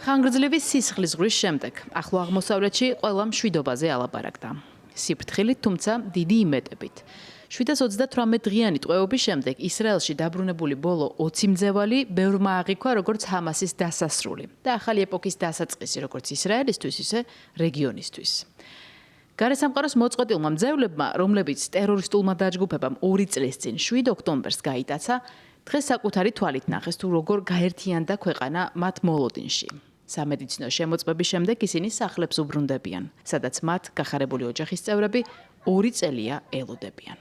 ხანგრძლივი სისხლის ზღვრის შემდეგ ახლო აღმოსავლეთში ყველა მშვიდობაზე ალაპარაკდა. სიფრთხილით, თუმცა დიდი იმედებით. 728 დღიანი ტყვეობის შემდეგ ისრაელში დაბრუნებული ბოლო 20 მძევალი ბევრმა აღიქვა როგორც ჰამასის დასასრული და ახალი ეპოქის დასაწყისი როგორც ისრაელისთვის, ისე რეგიონისთვის. გარესამყაროს მოწყვეტილმა მძევლებმა, რომლებიც ტერორისტულმა დაჯგუფებამ 2 წლის წინ 7 ოქტომბერს გაიტაცა, დღეს საკუთარი თვალით ნახეს თუ როგორ გაერთიანდა ქვეყანა მათ მოლოდინში. სამედიცინო შემოწმების შემდეგ ისინი სახლებს უბრუნდებიან, სადაც მათ გახარებული ოჯახის წევრები 2 წელია ელოდებიან.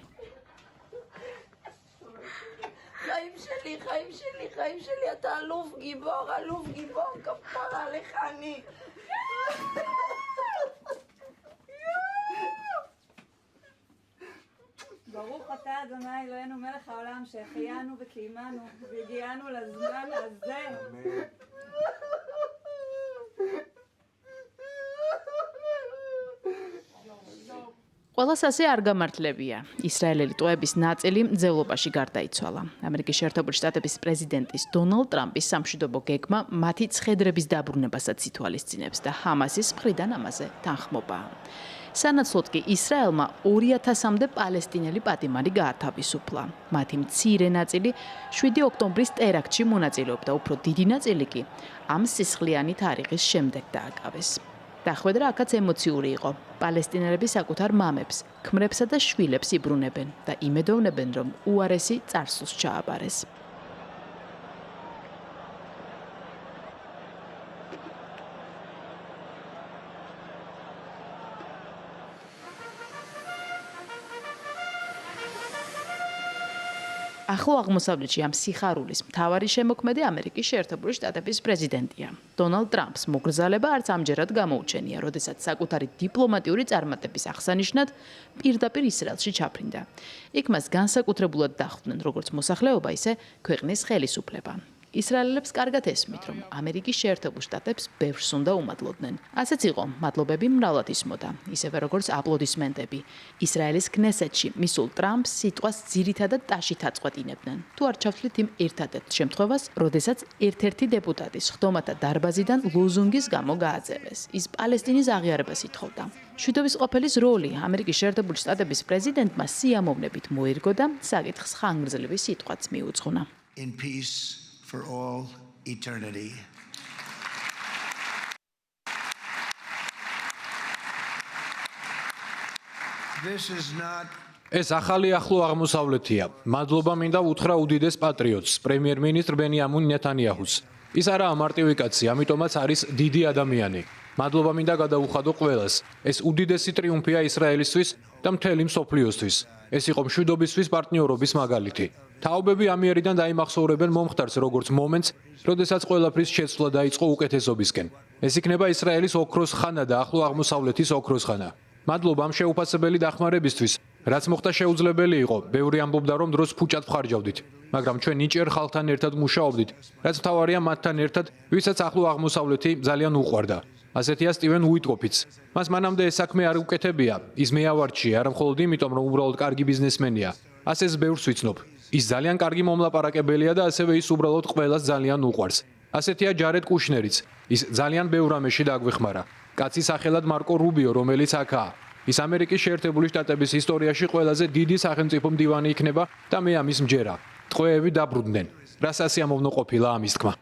חיים שלי, אתה אלוף גיבור, כפרה עליך אני. ברוך אתה אדוני אלוהינו מלך העולם שהחיינו וקיימנו והגיענו לזמן הזה. ყველას ასე არ გამართლებია. ისრაელელი ტყვეების ნაწილი მძევლობაში გარდაიცვალა. ამერიკის შეერთებული შტატების პრეზიდენტის დონალდ ტრამპის სამშვიდობო გეგმა მათი ცხედრების დაბრუნებასაც ითვალისწინებს და ჰამასის მხრიდან ამაზე თანხმობაა. სანაცვლოდ კი ისრაელმა 2000-მდე პალესტინელი პატიმარი გაათავისუფლა. მათი მცირე ნაწილი 7 ოქტომბრის ტერაქტში მონაწილეობდა, უფრო დიდი ნაწილი კი ამ სისხლიანი თარიღის შემდეგ დააკავეს. დახვედრა აქაც ემოციური იყო. პალესტინელები საკუთარ მამებს, ქმრებსა და შვილებს იბრუნებენ და იმედოვნებენ, რომ უარესი წარსულს ჩააბარეს. ახლო აღმოსავლეთში ამ სიხარულის მთავარი შემოქმედი ამერიკის შეერთებული შტატების პრეზიდენტია. დონალდ ტრამპს მოგრძალება არც ამჯერად გამოუჩენია, როდესაც საკუთარი დიპლომატიური წარმატების აღსანიშნად პირდაპირ ისრაელში ჩაფრინდა. იქ მას განსაკუთრებულად დახვდნენ როგორც მოსახლეობა, ისე ქვეყნის ხელისუფლება. ისრაელელებს კარგად ესმით, რომ ამერიკის შეერთებულ შტატებს ბევრს უნდა უმადლოდნენ. ასეც იყო, მადლობები მრავლად ისმოდა, ისევე როგორც აპლოდისმენტები. ისრაელის ქნესეთში მისულ ტრამპს სიტყვას ძირითადად ტაშით აწყვეტინებდნენ. თუ არ ჩავთვლით იმ ერთადერთ შემთხვევას, როდესაც ერთ-ერთი დეპუტატი სხდომათა დარბაზიდან ლოზუნგის გამო გააძევეს. ის პალესტინის აღიარებას ითხოვდა. მშვიდობის ყოფილის როლი ამერიკის შეერთებული შტატების პრეზიდენტმა სიამოვნებით მოირგო და საკითხს ხანგრძლივი სიტყვაც მიუძღვნა. In peace for all eternity. This is not ეს ახალი ახლო აღმოსავლეთია. მადლობა მინდა უთხრა უდიდეს პატრიოტს, პრემიერ-მინისტრ ბენიამინ ნეთანიაჰუს. ის არაა მარტივი კაცი, ამიტომაც არის დიდი ადამიანი. მადლობა მინდა გადაუხადო ყველას. ეს უდიდესი ტრიუმფია ისრაელისთვის და მთელი მსოფლიოსთვის. ეს იყო მშვიდობისთვის პარტნიორობის მაგალითი. თაობები ამიერიდან დაიმახსოვრებენ მომხდარს როგორც მომენტს, როდესაც ყველაფრის შეცვლა დაიწყო უკეთესობისკენ. ეს იქნება ისრაელის ოქროს ხანა და ახლო აღმოსავლეთის ოქროს ხანა. მადლობა ამ შეუფასებელი დახმარებისთვის, რაც მოხდა შეუძლებელი იყო. ბევრი ამბობდა, რომ დროს ფუჭად ვხარჯავდით, მაგრამ ჩვენ ნიჭიერ ხალხთან ერთად მუშაობდით, რაც მთავარია მათთან ერთად, ვისაც ახლო აღმოსავლეთი ძალიან უყვარდა. ასეთია სტივენ უიტკოფიც. მას მანამდე ეს საქმე არ უკეთებია, ის მეავარჩია, არა მხოლოდ იმიტომ, რომ უბრალოდ კარგი ბიზნესმენია. ასეც ბევრს ვიცნობ. ის ძალიან კარგი მომლაპარაკებელია და ასევე ის უბრალოდ ყველას ძალიან უყვარს. ასეთია ჯარედ კუშნერიც. ის ძალიან ბევრ ამაში დააგვეხმარა. კაცის სახელად მარკო რუბიო, რომელიც აქაა. ის ამერიკის შეერთებული შტატების ისტორიაში ყველაზე დიდი სახელმწიფო მდივანი იქნება და მე ამის მჯერა. ტყვეები დაბრუნდნენ. რა სასიამოვნო ყოფილა ამის თქმა.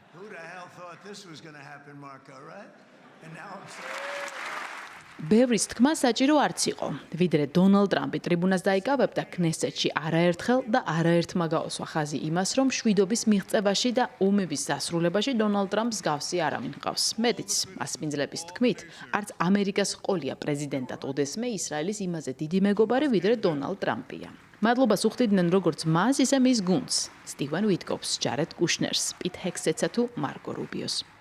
ბევრის თქმა საჭირო არც იყო. ვიდრე დონალდ ტრამპი ტრიბუნას დაიკავებდა ქნესეთში არაერთხელ და არაერთმა გაოსვა ხაზი იმას, რომ მშვიდობის მიღწევაში და ომების დასრულებაში დონალდ ტრამპს გავსი არავინ ჰყავს. მეტიც, მასპინძლების თქმით, არც ამერიკას ყოლია პრეზიდენტად ოდესმე ისრაელის იმაზე დიდი მეგობარი, ვიდრე დონალდ ტრამპია. მადლობას უხდიდნენ როგორც მას, ისე მის გუნდს, სტივენ უიტკოფს, ჯარედ კუშნერს, პიტ ჰექსეტსა თუ მარკო რუბიოს.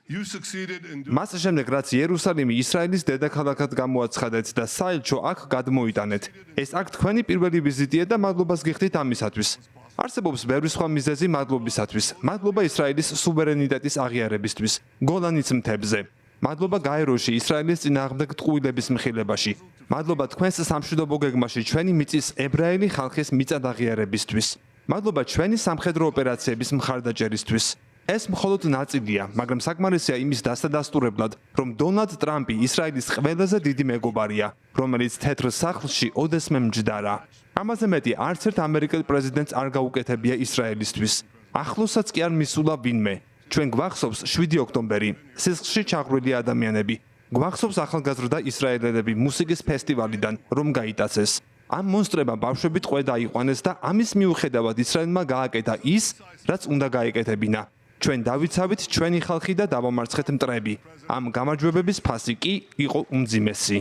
მას შემდეგ რაც იერუსალიმი ისრაელის დედაქალაქად გამოაცხადეთ და საელჩო აქ გადმოიტანეთ. ეს აქ თქვენი პირველი ვიზიტია და მადლობას გიხდით ამისათვის. არსებობს ბევრი სხვა მიზეზი მადლობისათვის. მადლობა ისრაელის სუვერენიტეტის აღიარებისთვის, გოლანის მთებზე. მადლობა გაეროში ისრაელის წინააღმდეგ ტყუილების მხილებაში. მადლობა თქვენს სამშვიდობო გეგმაში ჩვენი მიწის ებრაელი ხალხის მიწად აღიარებისთვის. მადლობა ჩვენი სამხედრო ოპერაციების მხარდაჭერისთვის. ეს მხოლოდ ნაწილია, მაგრამ საკმარისია იმის დასადასტურებლად, რომ დონალდ ტრამპი ისრაელის ყველაზე დიდი მეგობარია, რომელიც თეთრ სახლში ოდესმე მჯდარა. ამაზე მეტი არც ერთ ამერიკელ პრეზიდენტს არ გაუკეთებია ისრაელისთვის. ახლოსაც კი არ მისულა ვინმე. ჩვენ გვახსოვს 7 ოქტომბერი, სისხლში ჩაღრმავილი ადამიანები. გვახსოვს ახალგაზრდა ისრაელელები მუსიკის ფესტივალიდან, რომ გაიტაცეს. ამ მონსტრებმა ბავშვები ტყვე დაიყვანეს და ამის მიუხედავად ისრაელმა გააკეთა ის, რაც უნდა გაეკეთებინა. ჩვენ დავიცავით ჩვენი ხალხი და დავამარცხეთ მტრები. ამ გამარჯვებების ფასი კი იყო უმძიმესი.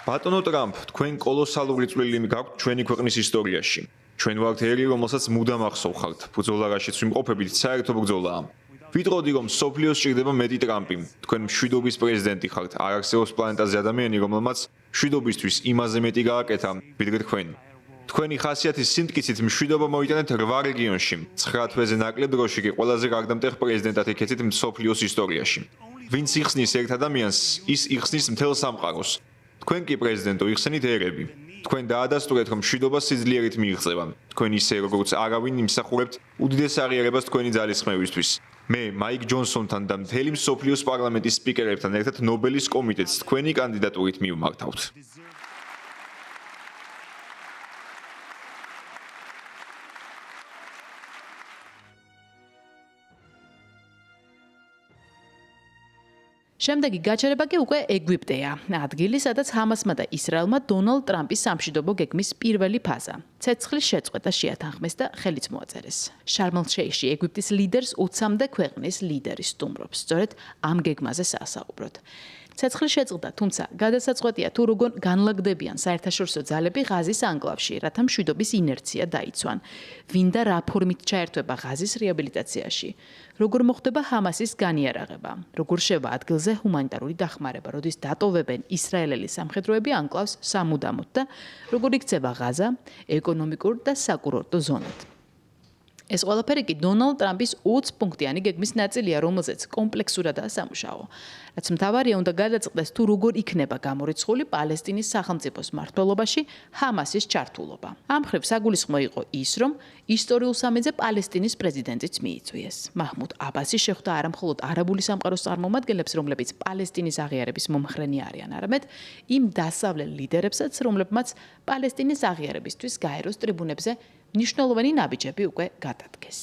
ბატონო ტრამპ, თქვენ კოლოსალური წვლილი გაქვთ ჩვენი ქვეყნის ისტორიაში. ჩვენ ვართ ერი, რომელსაც მუდამ ახსოვხართ. ბრძოლა რაშიც ვიმყოფებით, საერთო ბრძოლაა. ვიტყოდი, რომ სოფლიოს სჭირდება მეტი ტრამპი. თქვენ მშვიდობის პრეზიდენტი ხართ. არ არსებობს პლანეტაზე ადამიანი, რომელმაც მშვიდობისთვის იმაზე მეტი გააკეთა, ვიდრე თქვენ. თქვენი ხასიათის სიმტკიცით მშვიდობა მოიტანეთ 8 რეგიონში. 9 თვეზე ნაკლებ დროში კი ყველაზე გარდამტეხ პრეზიდენტად იქცეთ მსოფლიოს ისტორიაში. ვინც იხსნის ერთ ადამიანს, ის იხსნის მთელ სამყაროს. თქვენ კი პრეზიდენტო იხსენით ერები. თქვენ დაადასტურეთ, რომ მშვიდობა სიძლიერით მიიღწევა. თქვენ ისე როგორც არავინ იმსახურებთ უდიდეს აღიარებას თქვენი ძალისხმევისთვის. მე მაიკ ჯონსონთან და მთელი მსოფლიოს პარლამენტის სპიკერებთან ერთად ნობელის კომიტეტს თქვენი კანდიდატურით მივმართავთ. შემდეგი გაჩერება კი უკვე ეგვიპტეა. ადგილი, სადაც ჰამასმა და ისრაელმა დონალდ ტრამპის სამშვიდობო გეგმის პირველი ფაზა. ცეცხლის შეწყვეტა შეათანხმეს და ხელიც მოაწერეს. შარმ-ელ-შეიხში ეგვიპტის ლიდერს 20-მდე ქვეყნის ლიდერი სტუმრობს. სწორედ ამ გეგმაზე საასაუბროთ. ცეცხლი შეწყდა, თუმცა გადასაწყვეტია თუ როგორ განლაგდებიან საერთაშორისო ძალები ღაზის ანკლავში, რათა მშვიდობის ინერცია დაიცვან. ვინ და რა ფორმით ჩაერთვება ღაზის რეაბილიტაციაში? როგორ მოხდება ჰამასის განიარაღება? როგორ შევა ადგილზე ჰუმანიტარული დახმარება, როდის დატოვებენ ისრაელელი სამხედროები ანკლავს სამუდამოდ და როგორ იქცევა ღაზა ეკონომიკურ და საკურორტო ზონად? ეს ყველაფერი კი დონალდ ტრამპის 20 პუნქტიანი გეგმის ნაწილია, რომელზეც კომპლექსურადაა სამუშაო. რაც მთავარია, უნდა გადაწყდეს თუ როგორ იქნება გამორიცხული პალესტინის სახელმწიფოს მმართველობაში ჰამასის ჩართულობა. ამ მხრივ საგულისხმო იყო ის, რომ ისტორიულ სამედზე პალესტინის პრეზიდენტიც მიიწვიეს. მაჰმუდ აბასი შეხვდა არა მხოლოდ არაბული სამყაროს წარმომადგენლებს, რომლებიც პალესტინის აღიარების მომხრენი არიან, არამედ იმ დასავლელ ლიდერებსაც, რომლებმაც პალესტინის აღიარებისთვის გაეროს ტრიბუნებზე ნიშნულოვანი ნაბიჯები უკვე გადადგეს.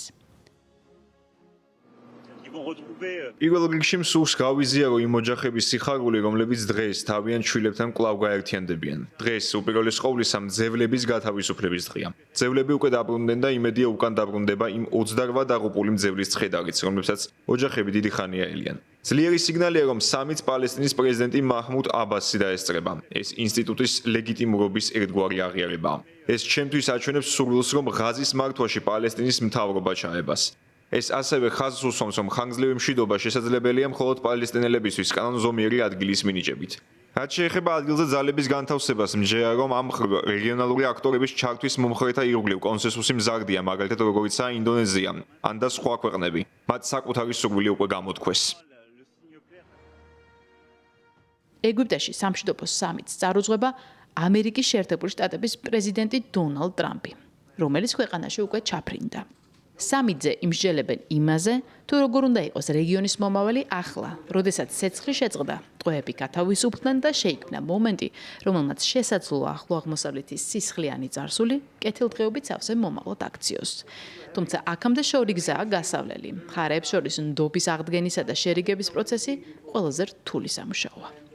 პირველ რიგში მსურს გავიზიარო იმ ოჯახების სიხარული, რომლებიც დღეს თავიანთ შვილებთან კვლავ გაერთიანდებიან. დღეს უპირველეს ყოვლისა მძევლების გათავისუფლების დღეა. მძევლები უკვე დაბრუნდნენ და იმედია უკან დაბრუნდება იმ 28 დაღუპული მძევლის ცხედარიც, რომლებსაც ოჯახები დიდი ხანია ელიან. ძლიერი სიგნალია, რომ სამიც პალესტინის პრეზიდენტი მაჰმუდ აბასი დაესწრება. ეს ინსტიტუტის ლეგიტიმურობის ერთგვარი აღიარებაა. ეს ჩემთვის აჩვენებს სურვილს, რომ ღაზის მართვაში პალესტინის მთავრობა ჩაებას. ეს ასევე ხაზს უსვამს, რომ ხანგრძლივი მშვიდობა შესაძლებელია მხოლოდ პალესტინელებისთვის კანონზომიერი ადგილის მინიჭებით. რაც შეეხება ადგილზე ძალების განთავსებას, მჯერა რომ ამ რეგიონალური აქტორების ჩართვის მომხრეთა ირგვლივ კონსენსუსი მზარდია, მაგალითად როგორიცაა ინდონეზია, ან და სხვა ქვეყნები. მათ საკუთარი სურვილი უკვე გამოთქვეს. ეგვიპტეში სამშვიდობო სამიტს წარუძღვება ამერიკის შეერთებული შტატების პრეზიდენტი დონალდ ტრამპი, რომელიც ქვეყანაში უკვე ჩაფრინდა. სამიტზე იმსჯელებენ იმაზე, თუ როგორ უნდა იყოს რეგიონის მომავალი ახლა, როდესაც ცეცხლი შეწყდა, ტყვეები გათავისუფლდნენ და შეიქმნა მომენტი, რომელმაც შესაძლოა ახლო აღმოსავლეთის სისხლიანი წარსული კეთილდღეობით სავსე მომავლად აქციოს. თუმცა აქამდე შორი გზაა გასავლელი. მხარეებს შორის ნდობის აღდგენისა და შერიგების პროცესი ყველაზე რთული სამუშაოა.